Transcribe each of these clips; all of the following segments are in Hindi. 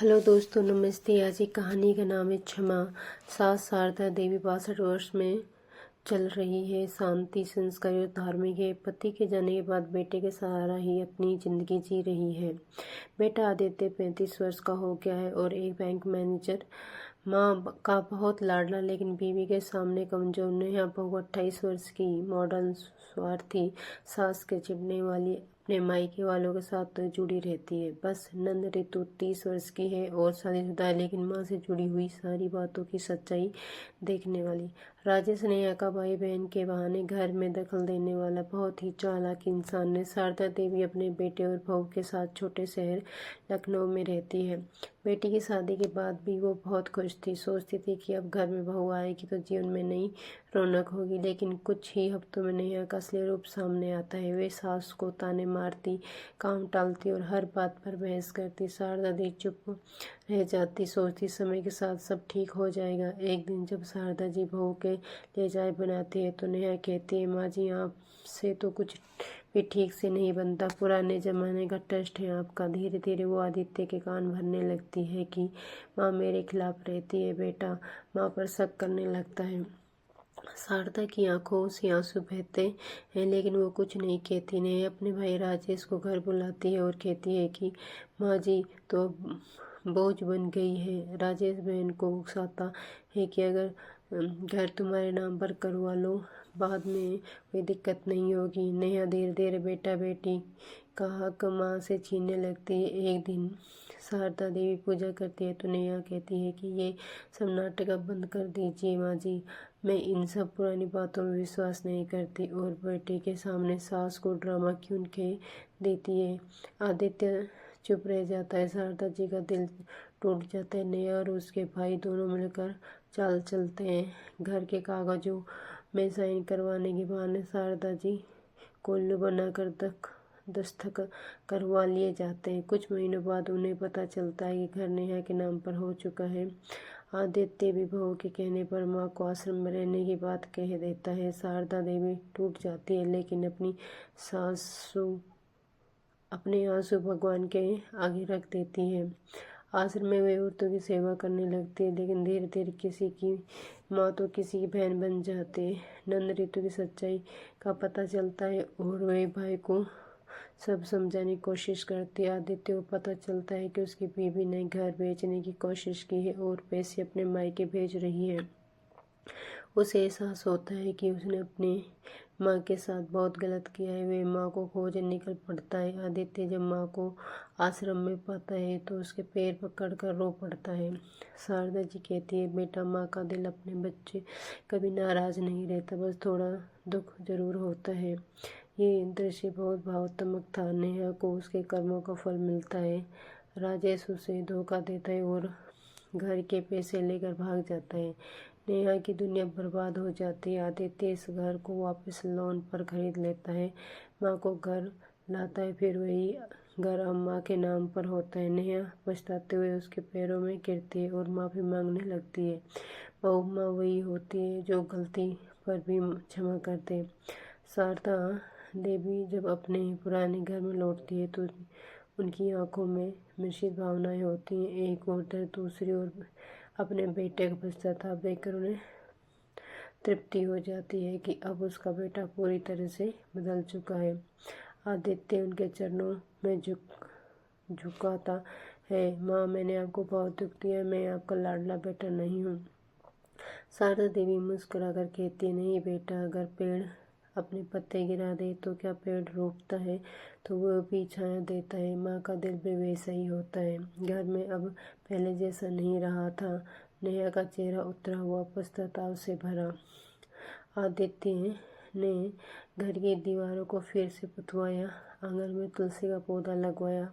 हेलो दोस्तों, नमस्ते। आज की कहानी का नाम है क्षमा। सास शारदा देवी 62 वर्ष में चल रही है, शांति, संस्कारी और धार्मिक है। पति के जाने के बाद बेटे के सहारा ही अपनी जिंदगी जी रही है। बेटा आदित्य 35 वर्ष का हो गया है और एक बैंक मैनेजर। माँ का बहुत लाडला लेकिन बीवी के सामने कमजोर। नेहा बहू 28 वर्ष की, मॉडर्न, स्वार्थी, सास के चिढ़ने वाली, अपने मायके वालों के साथ तो जुड़ी रहती है। बस नंद ऋतु 30 वर्ष की है और शादीशुदा है, लेकिन माँ से जुड़ी हुई सारी बातों की सच्चाई देखने वाली। राजेश नेहा का भाई बहन के बहाने घर में दखल देने वाला बहुत ही चालाक इंसान है। शारदा देवी अपने बेटे और बहू के साथ छोटे शहर लखनऊ में रहती है। बेटी की शादी के बाद भी वो बहुत खुश थी। सोचती थी कि अब घर में बहू आएगी तो जीवन में नई रौनक होगी। लेकिन कुछ ही हफ्तों में नेहा का असली रूप सामने आता है। वे सास को ताने मारती, काम टालती और हर बात पर बहस करती। शारदा दी चुप रह जाती, सोचती समय के साथ सब ठीक हो जाएगा। एक दिन जब शारदा जी बहू के लिए चाय बनाती है तो नेहा कहती है, माँ जी आपसे तो कुछ भी ठीक से नहीं बनता, पुराने जमाने का टेस्ट है आपका। धीरे धीरे वो आदित्य के कान भरने लगती है कि माँ मेरे खिलाफ रहती है। बेटा माँ पर शक करने लगता है। शारदा की आंखों से आंसू बहते हैं लेकिन वो कुछ नहीं कहती। ने अपने भाई राजेश को घर बुलाती है और कहती है कि माँ जी तो अब बोझ बन गई है। राजेश बहन को उकसाता है कि अगर घर तुम्हारे नाम पर करवा लो, बाद में कोई दिक्कत नहीं होगी। नेहा धीरे धीरे बेटा बेटी का हक माँ से छीनने लगती है। एक दिन शारदा देवी पूजा करती है तो नेहा कहती है कि ये सब नाटक अब बंद कर दीजिए माँ जी, मैं इन सब पुरानी बातों में विश्वास नहीं करती। और बेटे के सामने सास को ड्रामा क्यों कह देती है। आदित्य चुप रह जाता है। शारदा जी का दिल टूट जाता है। नेहा और उसके भाई दोनों मिलकर चाल चलते हैं। घर के कागजों में साइन करवाने के बहाने शारदा जी को उल्लू बनाकर दस्तखत करवा लिए जाते हैं। कुछ महीनों बाद उन्हें पता चलता है कि घर नेहा के नाम पर हो चुका है। आदित्य भी बहू के कहने पर माँ को आश्रम में रहने की बात कह देता है। शारदा देवी टूट जाती है लेकिन अपने आंसू भगवान के आगे रख देती है। आश्रम में वे औरतों की सेवा करने लगती है लेकिन धीरे धीरे किसी की माँ तो किसी की बहन बन जाते हैं। नंद ऋतु की सच्चाई का पता चलता है और वे भाई को सब समझाने की कोशिश करती है। आदित्य को पता चलता है कि उसकी बीवी ने घर बेचने की कोशिश की है और पैसे अपने मायके भेज रही है। उसे एहसास होता है कि उसने अपनी माँ के साथ बहुत गलत किया है। वे माँ को खोजने निकल पड़ता है। आदित्य जब माँ को आश्रम में पाता है तो उसके पैर पकड़ कर रो पड़ता है। शारदा जी कहती है, बेटा माँ का दिल अपने बच्चे कभी नाराज नहीं रहता, बस थोड़ा दुख जरूर होता है। ये दृश्य बहुत भावनात्मक था। नेहा को उसके कर्मों का फल मिलता है। राजेश उसे धोखा देता है और घर के पैसे लेकर भाग जाता है। नेहा की दुनिया बर्बाद हो जाती है। आदित्य इस घर को वापस लोन पर खरीद लेता है, माँ को घर लाता है, फिर वही घर अब माँ के नाम पर होता है। नेहा पछताते हुए उसके पैरों में गिरती है और माफ़ी मांगने लगती है। बहू माँ वही होती है जो गलती पर भी क्षमा करते। शारदा देवी जब अपने पुराने घर में लौटती है तो उनकी आंखों में मिश्रित भावनाएं होती हैं। एक ओर दर्द, दूसरी ओर अपने बेटे का पश्चाताप देखकर उन्हें तृप्ति हो जाती है कि अब उसका बेटा पूरी तरह से बदल चुका है। आदित्य उनके चरणों में झुकाता है, माँ मैंने आपको बहुत दुख दिया, मैं आपका लाडला बेटा नहीं हूँ। शारदा देवी मुस्कुराकर कहती है, नहीं बेटा, अगर पेड़ अपने पत्ते गिरा दे तो क्या पेड़ रोकता है, तो वो भी छाया देता है। माँ का दिल भी वैसा ही होता है। घर में अब पहले जैसा नहीं रहा था। नेहा का चेहरा उतरा हुआ पश्चाताप से भरा। आदित्य ने घर की दीवारों को फिर से पुतवाया, आंगन में तुलसी का पौधा लगवाया,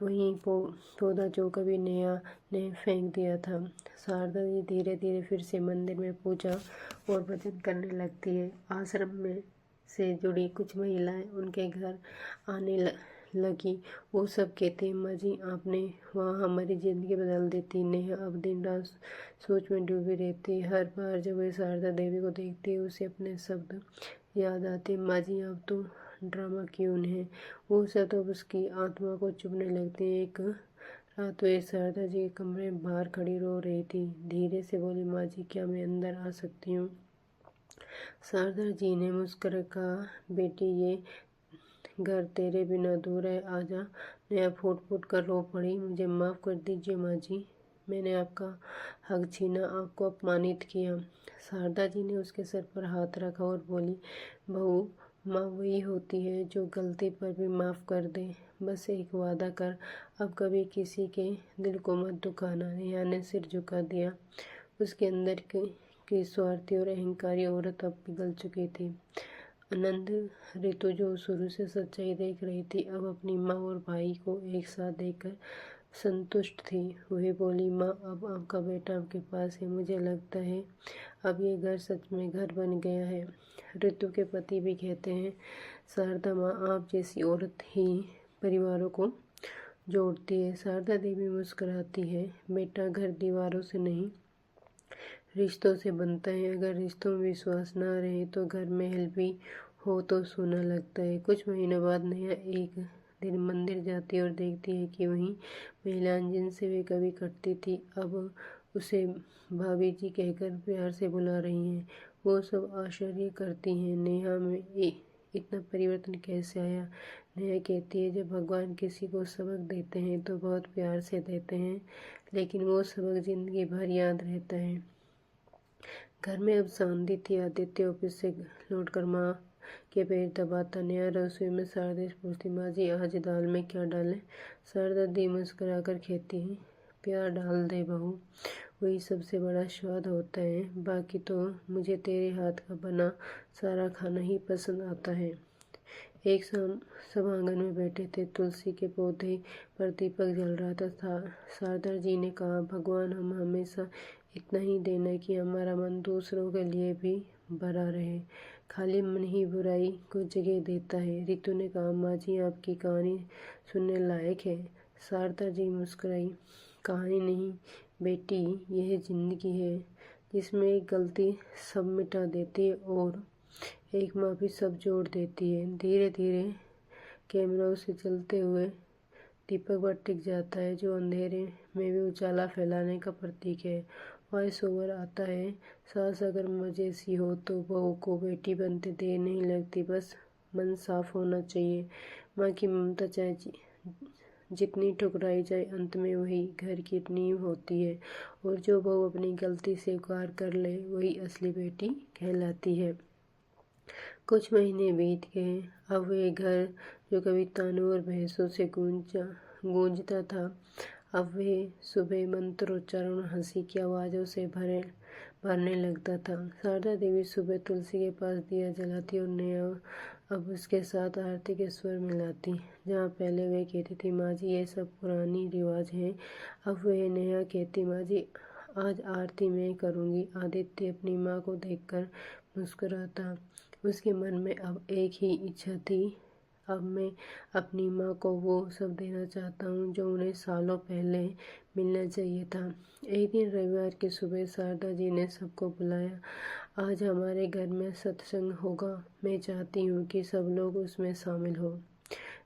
वही पौधा जो कभी नेहा ने फेंक दिया था। शारदा जी धीरे धीरे फिर से मंदिर में पूजा और भजन करने लगती है। आश्रम में से जुड़ी कुछ महिलाएं उनके घर आने लगी। वो सब कहते हैं, माँ जी आपने वहाँ हमारी ज़िंदगी बदल दी थी। नेहा अब दिन रात सोच में डूबी रहती है। हर बार जब वह शारदा देवी को देखती है उसे अपने शब्द याद आते, माँ जी आप तो ड्रामा क्यों है। वो शब्द अब उसकी आत्मा को चुभने लगते हैं। एक रात हुए शारदा जी के कमरे में बाहर खड़ी रो रही थी। धीरे से बोली, माँ जी क्या मैं अंदर आ सकती हूँ? शारदा जी ने मुस्कुरा कहा, बेटी ये घर तेरे बिना अधूरा है, आजा। नया फूट फूट कर रो पड़ी, मुझे माफ़ कर दीजिए माँ जी, मैंने आपका हक छीना, आपको अपमानित किया। शारदा जी ने उसके सर पर हाथ रखा और बोली, बहू, माँ वही होती है जो गलती पर भी माफ़ कर दे। बस एक वादा कर, अब कभी किसी के दिल को मत दुखाना। नेहा ने सिर झुका दिया। उसके अंदर की स्वार्थी और अहंकारी औरत अब पिघल चुकी थी। आनंद ऋतु जो शुरू से सच्चाई देख रही थी, अब अपनी माँ और भाई को एक साथ देखकर संतुष्ट थी। वही बोली, माँ अब आपका बेटा आपके पास है, मुझे लगता है अब ये घर सच में घर बन गया है। ऋतु के पति भी कहते हैं, शारदा माँ आप जैसी औरत ही परिवारों को जोड़ती है। शारदा देवी मुस्कुराती है, बेटा घर दीवारों से नहीं रिश्तों से बनता है। अगर रिश्तों में विश्वास ना रहे तो घर महल भी हो तो सोना लगता है। कुछ महीनों बाद नेहा एक दिन मंदिर जाती है और देखती है कि वहीं महिलाएं जिनसे वे कभी कटती थी अब उसे भाभी जी कहकर प्यार से बुला रही हैं। वो सब आश्चर्य करती हैं, नेहा में इतना परिवर्तन कैसे आया? नेहा कहती है, जब भगवान किसी को सबक देते हैं तो बहुत प्यार से देते हैं, लेकिन वो सबक जिंदगी भर याद रहता है। घर में अब शांति थी। आदित्य ऑफिस से लौटकर माँ के पैर दबाता नया रसोई में शारदा से पूछती, माँ जी आज दाल में क्या डालें? शारदा दी मुस्कुरा कर कहती है, प्यार डाल दे बहू, वही सबसे बड़ा स्वाद होता है। बाकी तो मुझे तेरे हाथ का बना सारा खाना ही पसंद आता है। एक शाम सब आंगन में बैठे थे। तुलसी के पौधे पर दीपक जल रहा था। शारदा जी ने कहा, भगवान हम हमेशा इतना ही देना कि हमारा मन दूसरों के लिए भी भरा रहे। खाली मन ही बुराई को जगह देता है। रितु ने कहा, माँ जी आपकी कहानी सुनने लायक है। शारदा जी मुस्कुराई, कहानी नहीं बेटी, यह जिंदगी है जिसमें एक गलती सब मिटा देती है और एक माफ़ी सब जोड़ देती है। धीरे धीरे कैमरों से चलते हुए दीपक पर टिक जाता है जो अंधेरे में भी उजाला फैलाने का प्रतीक है। वॉइस ओवर आता है, सास अगर मजे सी हो तो बहू को बेटी बनते देर नहीं लगती, बस मन साफ होना चाहिए। माँ की ममता चाहे जितनी ठुकराई जाए अंत में वही घर की नींव होती है और जो बहू अपनी गलती स्वीकार कर ले वही असली बेटी कहलाती है। कुछ महीने बीत गए। अब वे घर जो कभी तानों और भैंसों से गूंजता था, अब वे सुबह मंत्रोच्चारण और हंसी की आवाज़ों से भरने लगता था। शारदा देवी सुबह तुलसी के पास दिया जलाती और नेहा अब उसके साथ आरती के स्वर मिलाती। जहाँ पहले वे कहती थी, माँ जी ये सब पुरानी रिवाज हैं, अब वह नेहा कहती, माँ जी आज आरती मैं करूँगी। आदित्य अपनी माँ को देखकर मुस्कुराता। उसके मन में अब एक ही इच्छा थी, अब मैं अपनी माँ को वो सब देना चाहता हूँ जो उन्हें सालों पहले मिलना चाहिए था। एक दिन रविवार की सुबह शारदा जी ने सबको बुलाया। आज हमारे घर में सत्संग होगा, मैं चाहती हूँ कि सब लोग उसमें शामिल हो।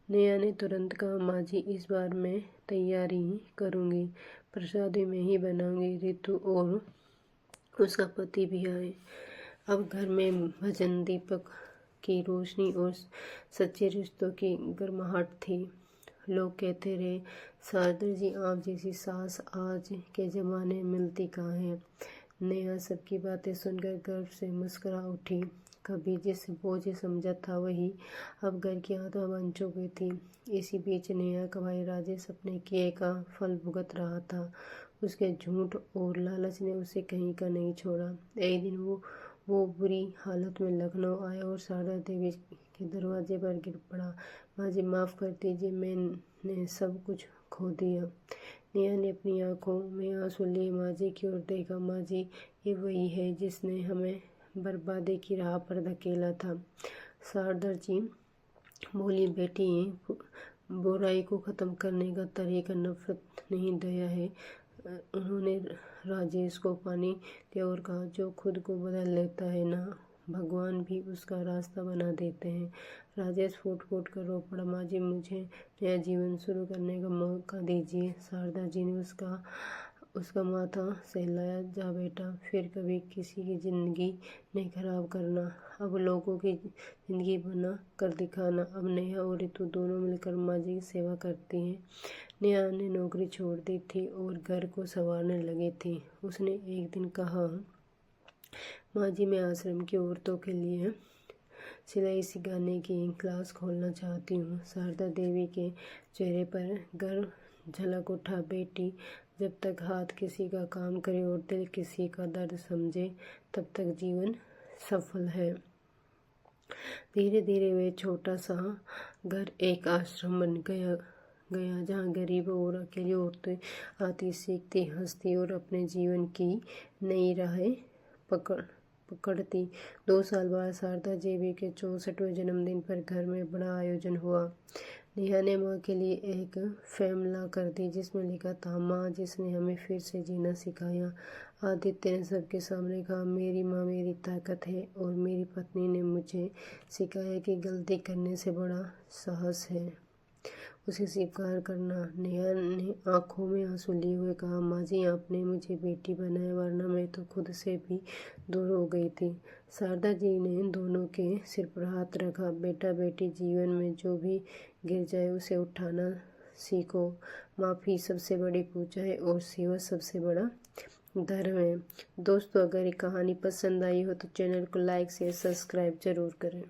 नेहा ने तुरंत कहा, माँ जी इस बार मैं तैयारी करूँगी, प्रसाद भी मैं ही बनाऊँगी। ऋतु और उसका पति भी आए। अब घर में भजन, दीपक की रोशनी और सच्चे रिश्तों की गर्माहट थी। लोग कहते रहे, शारदा जी आप जैसी सास आज के ज़माने में मिलती कहाँ है। नेहा सबकी बातें सुनकर गर्व से मुस्कुरा उठी। कभी जिसे बोझ समझा था वही अब घर की आत्मा बन चुकी थी। इसी बीच नेहा का भाई राजेश अपने किए का फल भुगत रहा था। उसके झूठ और लालच ने उसे कहीं का नहीं छोड़ा। एक दिन वो बुरी हालत में लखनऊ आया और शारदा देवी के दरवाजे पर गिर पड़ा। माँ जी माफ़ कर दीजिए, मैंने सब कुछ खो दिया। नेहा ने अपनी आंखों में आंसू लिए माँ जी की ओर देखा। माँ जी ये वही है जिसने हमें बर्बादी की राह पर धकेला था। शारदा जी बोली, बेटी बुराई को ख़त्म करने का तरीका नफरत नहीं दया है। उन्होंने राजेश को पानी दिया और कहा, जो खुद को बदल लेता है ना भगवान भी उसका रास्ता बना देते हैं। राजेश फूट फूट कर रो पड़ा, माँ जी मुझे नया जीवन शुरू करने का मौका दीजिए। शारदा जी ने उसका माथा सहलाया, जा बेटा, फिर कभी किसी की ज़िंदगी नहीं खराब करना, अब लोगों की ज़िंदगी बना कर दिखाना। अब नेहा और रितु दोनों मिलकर माँ जी की सेवा करती हैं। नेहा ने नौकरी छोड़ दी थी और घर को संवारने लगी थी। उसने एक दिन कहा, माँ जी मैं आश्रम की औरतों के लिए सिलाई सिखाने की क्लास खोलना चाहती हूँ। शारदा देवी के चेहरे पर गर्व झलक उठा, बेटी जब तक हाथ किसी का काम करे और दिल किसी का दर्द समझे तब तक जीवन सफल है। धीरे धीरे वे छोटा सा घर एक आश्रम बन गया जहाँ गरीब और अकेली औरतें आती, सीखती, हंसती और अपने जीवन की नई राहें पकड़ती। 2 साल बाद शारदा देवी के 64वें जन्मदिन पर घर में बड़ा आयोजन हुआ। नेहा ने माँ के लिए एक फ्रेम ला कर दी जिसमें लिखा था, माँ जिसने हमें फिर से जीना सिखाया। आदित्य ने सबके सामने कहा, मेरी माँ मेरी ताकत है और मेरी पत्नी ने मुझे सिखाया कि गलती करने से बड़ा साहस है उसे स्वीकार करना। नेहा ने आंखों में आंसू लिए हुए कहा, माँ जी आपने मुझे बेटी बनाया, वरना मैं तो खुद से भी दूर हो गई थी। शारदा जी ने दोनों के सिर पर हाथ रखा, बेटा बेटी जीवन में जो भी गिर जाए उसे उठाना सीखो। माफ़ी सबसे बड़ी पूजा है और सेवा सबसे बड़ा धर्म है। दोस्तों अगर ये कहानी पसंद आई हो तो चैनल को लाइक शेयर सब्सक्राइब जरूर करें।